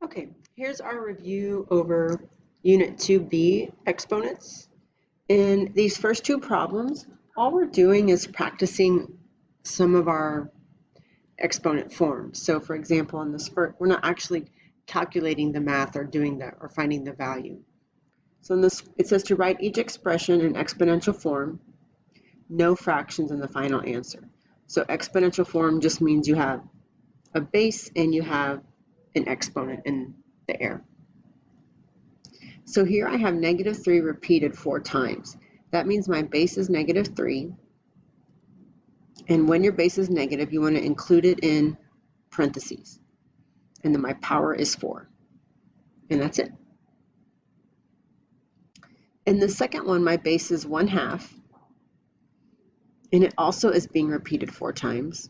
Okay, here's our review over Unit 2B exponents. In these first two problems, all we're doing is practicing some of our exponent forms. So for example, in this first, we're not actually calculating the math or doing that or finding the value. So in this, it says to write each expression in exponential form, no fractions in the final answer. So exponential form just means you have a base and you have an exponent in the air. So here I have -3 repeated 4 times. That means my base is -3. And when your base is negative, you want to include it in parentheses. And then my power is 4. And that's it. In the second one, my base is 1/2. And it also is being repeated 4 times.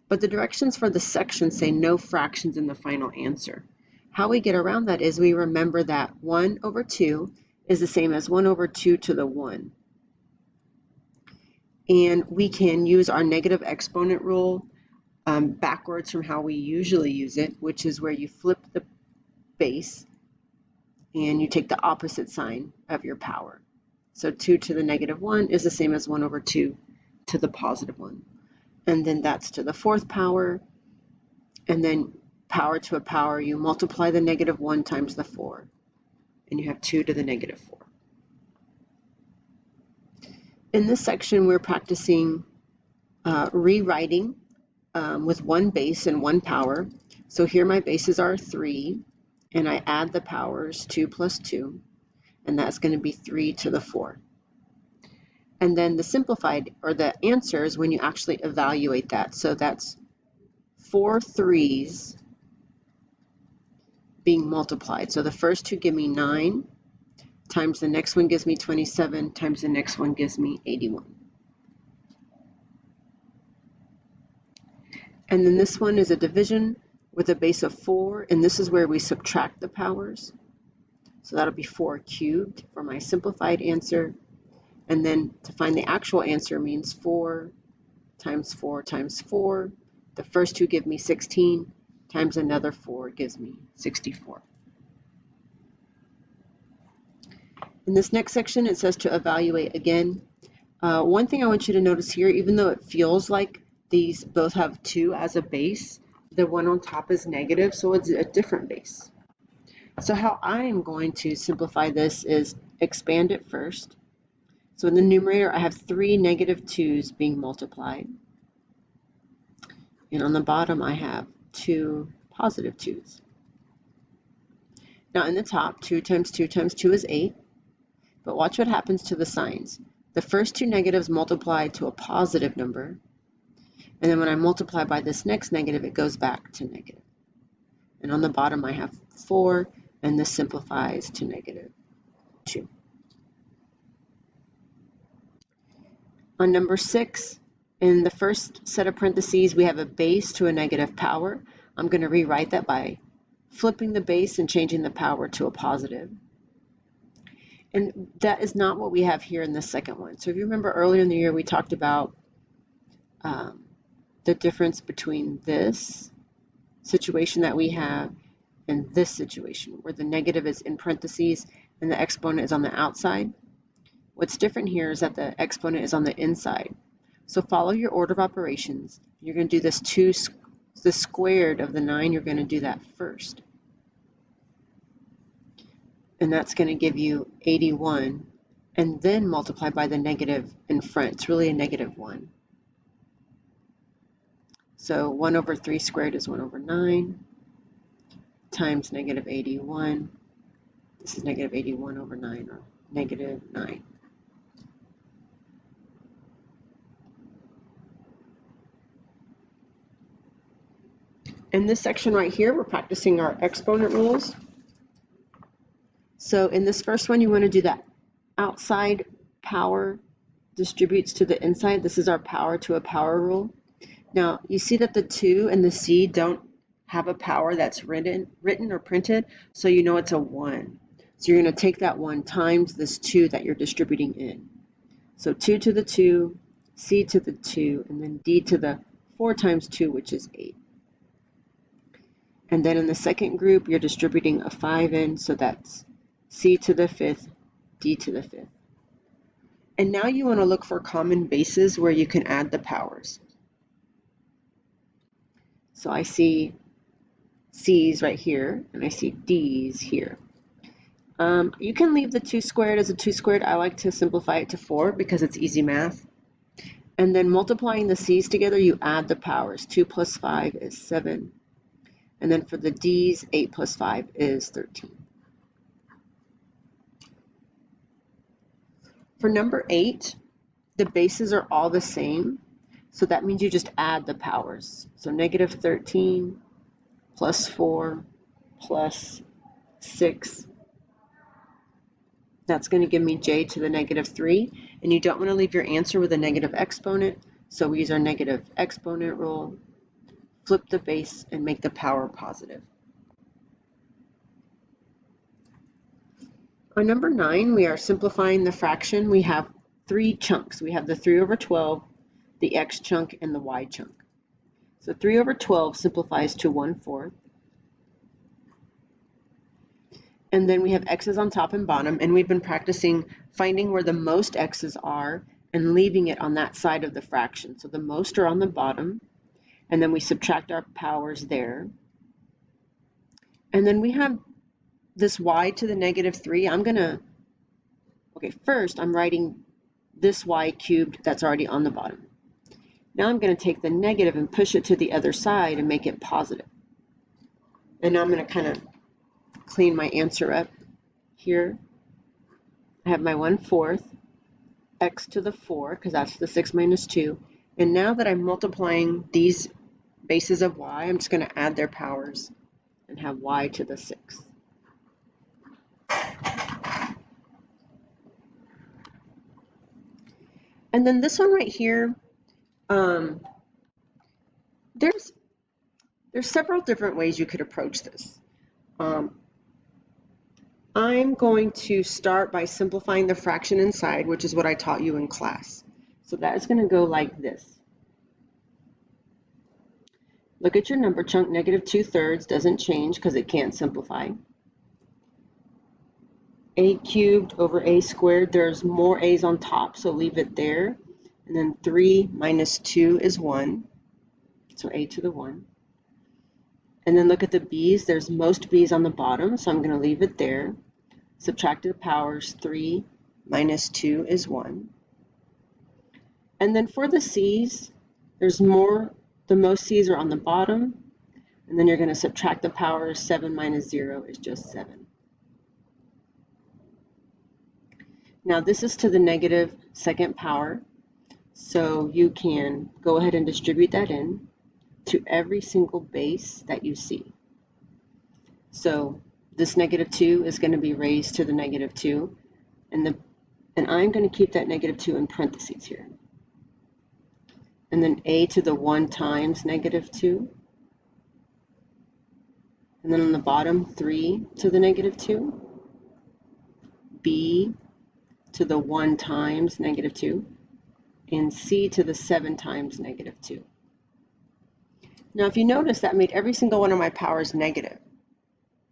But the directions for the section say no fractions in the final answer. How we get around that is we remember that 1/2 is the same as 1/2 to the 1. And we can use our negative exponent rule backwards from how we usually use it, which is where you flip the base and you take the opposite sign of your power. So 2 to the -1 is the same as 1/2 to the +1. And then that's to the 4th power, and then power to a power, you multiply the -1 times the 4, and you have 2 to the -4. In this section, we're practicing rewriting with one base and one power. So here my bases are 3, and I add the powers 2 plus 2, and that's going to be 3 to the 4. And then the simplified, or the answer, is when you actually evaluate that. So that's 4 3s being multiplied. So the first two give me 9, times the next one gives me 27, times the next one gives me 81. And then this one is a division with a base of 4, and this is where we subtract the powers. So that'll be 4 cubed for my simplified answer. And then to find the actual answer means 4 times 4 times 4. The first two give me 16, times another 4 gives me 64. In this next section, it says to evaluate again. One thing I want you to notice here, even though it feels like these both have 2 as a base, the one on top is negative, so it's a different base. So how I am going to simplify this is expand it first. So in the numerator, I have 3 -2's being multiplied. And on the bottom, I have 2 +2's. Now in the top, 2 times 2 times 2 is 8. But watch what happens to the signs. The first two negatives multiply to a positive number. And then when I multiply by this next negative, it goes back to negative. And on the bottom, I have 4, and this simplifies to -2. On number 6, in the first set of parentheses, we have a base to a negative power. I'm going to rewrite that by flipping the base and changing the power to a positive. And that is not what we have here in the second one. So if you remember earlier in the year, we talked about the difference between this situation that we have and this situation, where the negative is in parentheses and the exponent is on the outside. What's different here is that the exponent is on the inside. So follow your order of operations. You're going to do this the squared of the 9, you're going to do that first. And that's going to give you 81, and then multiply by the negative in front. It's really a -1. So 1/3 squared is 1/9 times -81. This is -81/9, or -9. In this section right here, we're practicing our exponent rules. So in this first one, you want to do that outside power distributes to the inside. This is our power to a power rule. Now, you see that the 2 and the C don't have a power that's written or printed, so you know it's a 1. So you're going to take that 1 times this 2 that you're distributing in. So 2 to the 2, C to the 2, and then D to the 4 times 2, which is 8. And then in the second group, you're distributing a 5 in, so that's c to the fifth, d to the fifth. And now you want to look for common bases where you can add the powers. So I see c's right here, and I see d's here. You can leave the 2 squared as a 2 squared. I like to simplify it to 4 because it's easy math. And then multiplying the c's together, you add the powers. 2 plus 5 is 7. And then for the d's, 8 plus 5 is 13. For number 8, the bases are all the same. So that means you just add the powers. So negative 13 plus 4 plus 6. That's going to give me j to the negative 3. And you don't want to leave your answer with a negative exponent. So we use our negative exponent rule, flip the base, and make the power positive. On number 9, we are simplifying the fraction. We have 3 chunks. We have the 3 over 12, the x chunk, and the y chunk. So 3 over 12 simplifies to 1/4. And then we have x's on top and bottom, and we've been practicing finding where the most x's are and leaving it on that side of the fraction. So the most are on the bottom, and then we subtract our powers there. And then we have this y to the negative 3. First I'm writing this y cubed that's already on the bottom. Now I'm going to take the negative and push it to the other side and make it positive. And now I'm going to kind of clean my answer up here. I have my 1/4, x to the 4, because that's the 6 minus 2. And now that I'm multiplying these bases of y, I'm just going to add their powers and have y to the 6. And then this one right here, there's several different ways you could approach this. I'm going to start by simplifying the fraction inside, which is what I taught you in class. So that is going to go like this. Look at your number chunk, negative 2/3 doesn't change because it can't simplify. A cubed over a squared, there's more a's on top, so leave it there. And then 3 minus 2 is 1, so a to the 1. And then look at the b's, there's most b's on the bottom, so I'm going to leave it there. Subtract the powers, 3 minus 2 is 1. And then for the c's, the most c's are on the bottom, and then you're going to subtract the powers. 7 minus 0 is just 7. Now this is to the negative second power, so you can go ahead and distribute that in to every single base that you see. So this negative 2 is going to be raised to the negative 2, and I'm going to keep that negative 2 in parentheses here. And then a to the 1 times negative 2. And then on the bottom, 3 to the negative 2. B to the 1 times negative 2. And c to the 7 times negative 2. Now if you notice, that made every single one of my powers negative.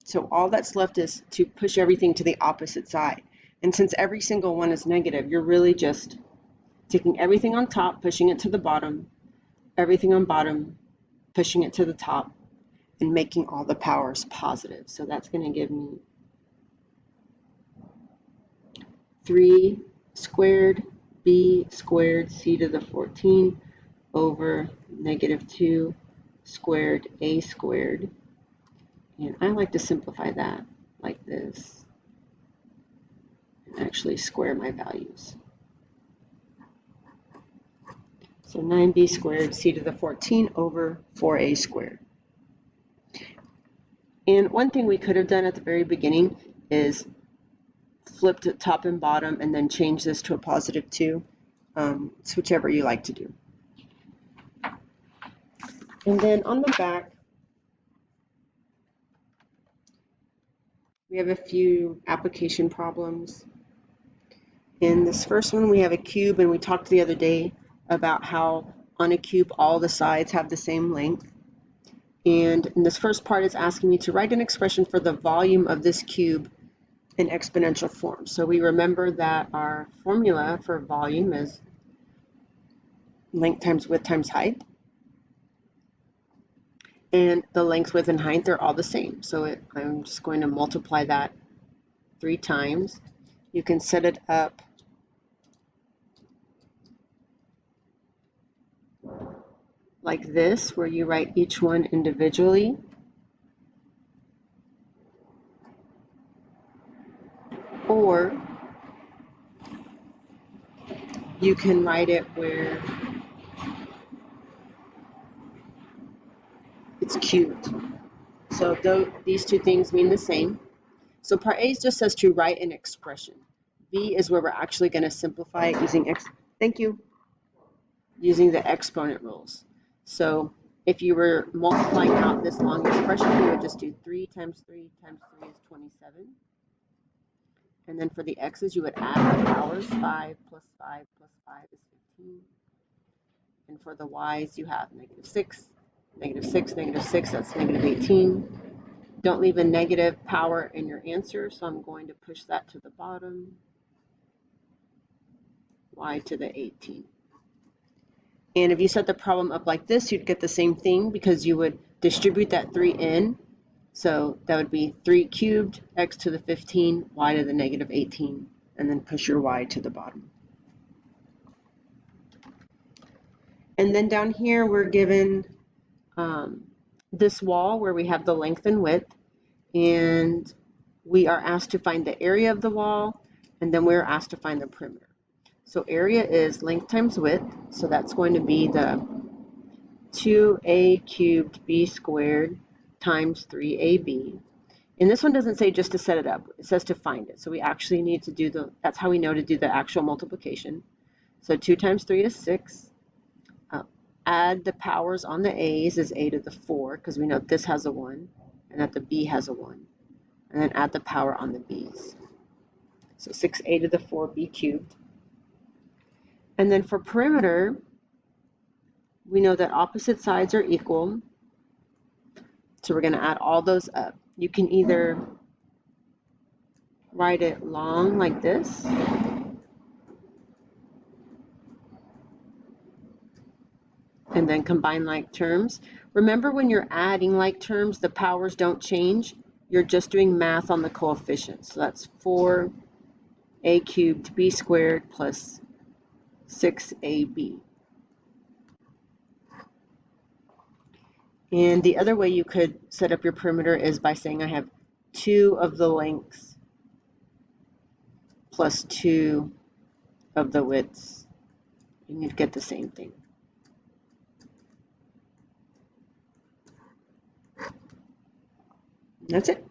So all that's left is to push everything to the opposite side. And since every single one is negative, you're really just taking everything on top, pushing it to the bottom, everything on bottom, pushing it to the top, and making all the powers positive. So that's going to give me 3 squared b squared c to the 14 over negative 2 squared a squared. And I like to simplify that like this and actually square my values. So 9b squared c to the 14 over 4a squared. And one thing we could have done at the very beginning is flipped it top and bottom and then change this to a positive 2. It's whichever you like to do. And then on the back, we have a few application problems. In this first one, we have a cube, and we talked the other day about how on a cube all the sides have the same length. And in this first part, it's asking me to write an expression for the volume of this cube in exponential form. So we remember that our formula for volume is length times width times height. And the length, width, and height, they're all the same. So I'm just going to multiply that 3 times. You can set it up like this, where you write each one individually. Or you can write it where it's cubed. So these two things mean the same. So part A just says to write an expression. B is where we're actually going to simplify it using the exponent rules. So if you were multiplying out this long expression, you would just do 3 times 3 times 3 is 27. And then for the x's, you would add the powers. 5 plus 5 plus 5 is 15. And for the y's, you have negative 6, negative 6, negative 6, that's negative 18. Don't leave a negative power in your answer, so I'm going to push that to the bottom. Y to the 18. And if you set the problem up like this, you'd get the same thing because you would distribute that 3 in. So that would be 3 cubed, x to the 15, y to the negative 18, and then push your y to the bottom. And then down here, we're given this wall where we have the length and width, and we are asked to find the area of the wall, and then we're asked to find the perimeter. So area is length times width, so that's going to be the 2a cubed b squared times 3ab. And this one doesn't say just to set it up, it says to find it. So we actually need to do that's how we know to do the actual multiplication. So 2 times 3 is 6. Add the powers on the a's is a to the 4, because we know this has a 1 and that the b has a 1. And then add the power on the b's. So 6a to the 4b cubed. And then for perimeter, we know that opposite sides are equal. So we're going to add all those up. You can either write it long like this, and then combine like terms. Remember, when you're adding like terms, the powers don't change. You're just doing math on the coefficients. So that's 4a cubed b squared plus 6ab. And the other way you could set up your perimeter is by saying I have 2 of the lengths plus 2 of the widths, and you'd get the same thing. That's it.